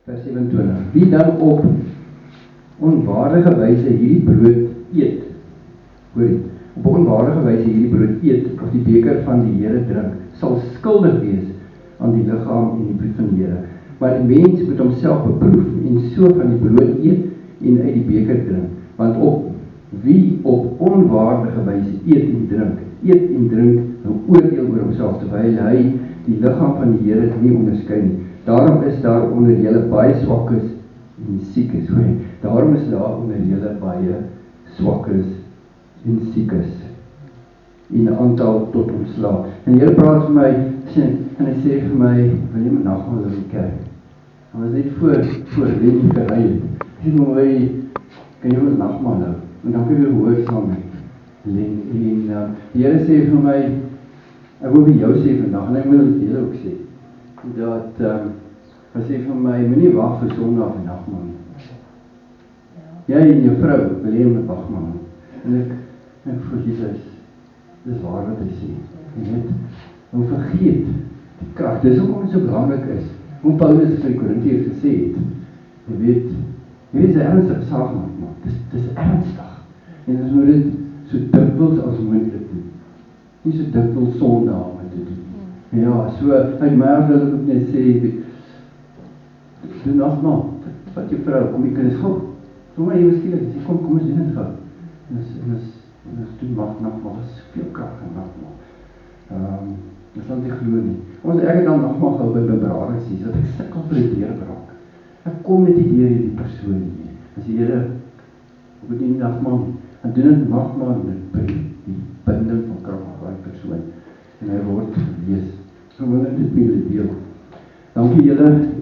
Vers 27. Wie dan op onwaardige wyse hierdie brood eet, hoor, op onwaardige wyse hierdie brood eet, of die beker van die Here drink, sal skuldig wees aan die liggaam en die bloed van die Here. Maar die mens moet homself beproef en so van die brood eet en uit die beker drink. Want wie op onwaardige wyse eet en drink, nou oordeel oor homself, terwyl hy die liggaam van die Here nie onderskei nie. Daarom is daar onder julle baie swakkes en siekes. Daarom is daar onder julle baie swakkes en siekes. En 'n aantal tot ontslae. En julle praat vir my, en hy sê vir my, wil jy my nagmaal hou in die kerk? Hy was net voor Lenny gery het. Hy sê my, kan jy my nagmaal hou? En dan kan jy hoor saam met Lenny. En die Here sê vir my, ek wil vir jou sê vandag, en ek wil dit julle ook sê, dat hy sê vir my, moenie wag vir Sondag en nagmaal nie. Jy en jou vrou wil jy met wagmaal. En ek vir Jesus, dis waar wat hy sê. Jy weet, hoe vergeet die krag. Dis hoekom dit so belangrik is, hoe Paulus vir die Korintiërs gesê het. Jy weet, hierdie is 'n ernstige saak, man. Dis ernstig. En ons moet dit so dikwels as moontlik doen. Nie so dikwels Sondae om te doen. Ja, so uit my hart wil ek ook net sê, doen nagmaal. Wat jou vrou, kom jy kinders gou. Kom maar, jy miskien, sê kom ons doen dit gou. En ons doen nagmaal, is veel krag in nagmaal. Ons laat nie glo nie. Ek het dan nagmaal gehou by beradings hier, dat ek sukkel vir die deurbraak. Ek kom net nie deur hierdie persoon nie. As die Here, ek moet nie nagmaal nie. En doen dit nagmaal met die binding van krag op die persoon. En hy word gelees. So wil ek dit met julle deel. Dankie julle.